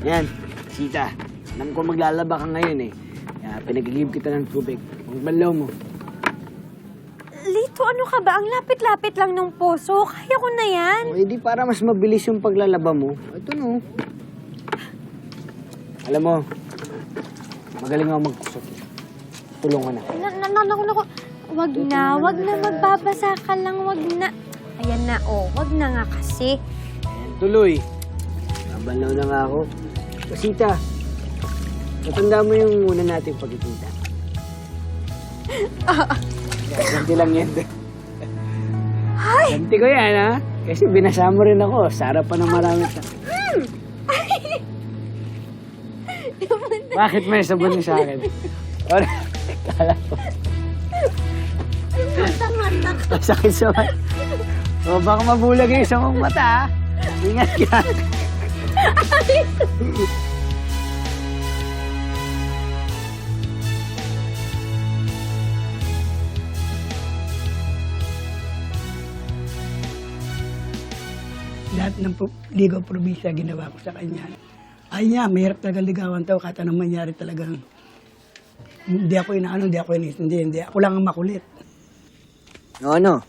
Yan, Sita. Alam ko maglalaba ka ngayon eh. Kaya pinag-give kita ng tubig. Huwag banlaw mo. Lito, ano ka ba? Ang lapit-lapit lang ng poso. Kaya ko na yan. O, edi para mas mabilis yung paglalaba mo. Ito no. Alam mo, magaling ako magkusot. Tulungan na. Naku. Wag na, magbabasa ka lang, wag na. Ayan na, wag na nga kasi. Ayan, tuloy. Babanlaw na nga ako. Sita, natanda mo yung una nating pagkikita. Ganti lang yan. Ganti ko yan, ha? Kasi binasa mo rin ako. Sarap pa ng marami sa... Bakit may sabon sa akin? Kala ko. Sakit sa mata. O, baka mabulag yung isang mong mata, ha? Ingat ka. Lahat ng ligaw probinsya ginawa ko sa kanya. Ay niya, mahirap talaga ligawan tao kahit anong mangyari talagang. Hindi ako inaano, hindi ako hindi. Ako lang ang makulit. Ano?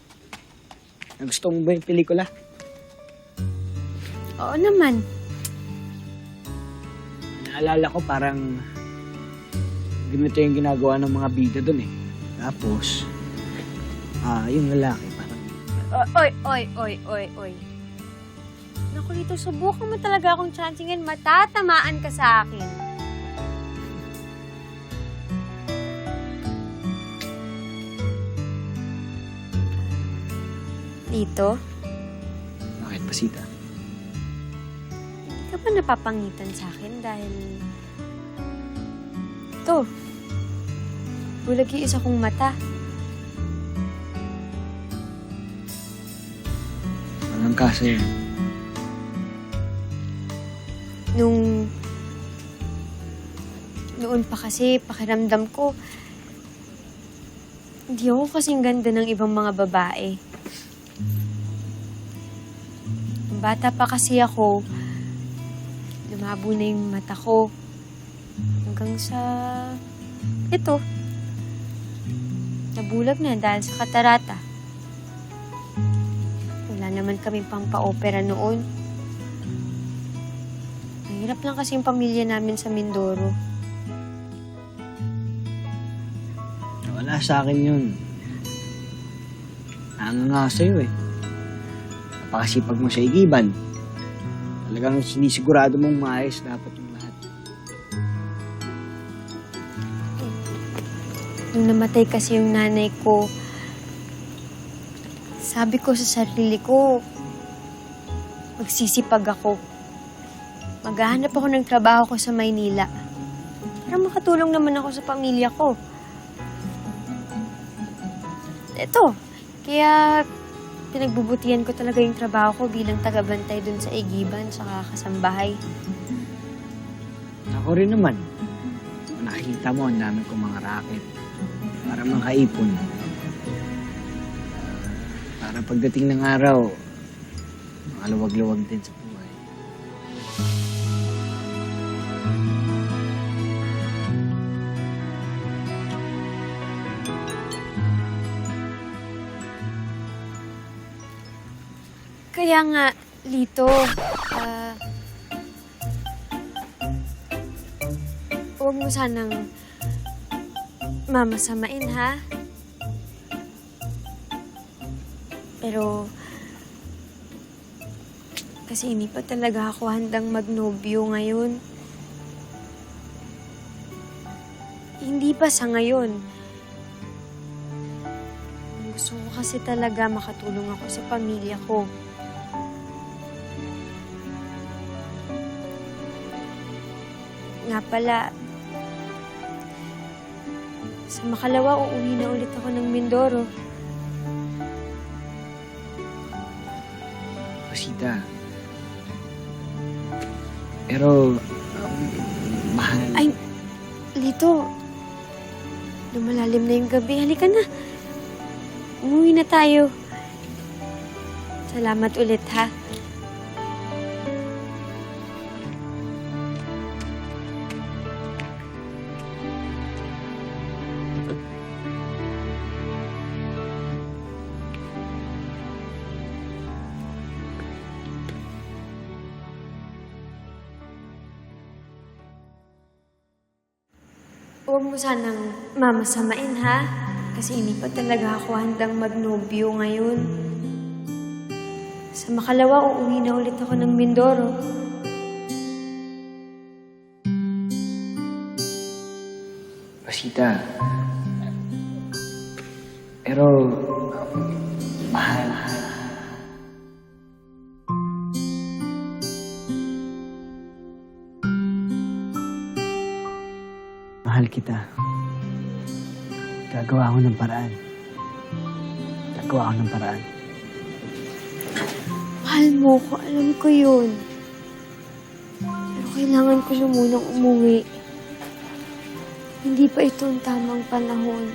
Gusto mo ba yung pelikula? Oo naman. Naalala ko parang ganito yung ginagawa ng mga bida dun eh. Tapos, yung lalaki parang... Oy. Naku, Lito, subukan mo talaga akong chancingin. Matatamaan ka sa akin. Lito, Bakit pa, Sita? hindi ka ba napapangitan sa akin dahil... Ito, bulag yung isa kong mata. Walang kaso yun. Noon pa kasi, pakiramdam ko, hindi ako kasing ganda ng ibang mga babae. Nung bata pa kasi ako, lumabo na yung mata ko. Hanggang sa... ito. Nabulag na dahil sa katarata. Wala naman kaming pang-pa-opera noon. Mahirap lang kasi yung pamilya namin sa Mindoro. Wala sa akin yun. Nanganga sa'yo eh. Napakasipag mo sa igiban. Talagang sinisigurado mong maayos dapat yung lahat. Nung namatay kasi yung nanay ko, sabi ko sa sarili ko, magsisipag ako. Maghahanap ako ng trabaho ko sa Maynila. Para makatulong naman ako sa pamilya ko. Ito, kaya pinagbubutihan ko talaga yung trabaho ko bilang tagabantay dun sa igiban sa kasambahay. Ako rin naman. Nakikita mo, ang dami kong mga racket. Para makaipon. Para pagdating ng araw, makaluwag-luwag din sa buhay. Kaya nga, Lito, huwag mo sanang mamasamain, ha? Pero, kasi hindi pa talaga ako handang magnobyo ngayon. Hindi pa sa ngayon. Gusto ko kasi talaga makatulong ako sa pamilya ko. Nga pala, sa makalawa, uuwi na ulit ako ng Mindoro. Sita. Pero, mahal. Ay, Lito, lumalalim na yung gabi. Halika na. Umuwi na tayo. Salamat ulit, ha? Huwag mo sanang mamasamain, ha? Kasi hindi pa talaga ako handang magnobyo ngayon. Sa makalawa, uuwi na ulit ako ng Mindoro. Rosita. Pero, mahal. Mahal kita. Gagawa ko ng paraan. Gagawa ko ng paraan. Mahal mo ko, alam ko yun. Pero kailangan ko na munang umuwi. Hindi pa ito ang tamang panahon.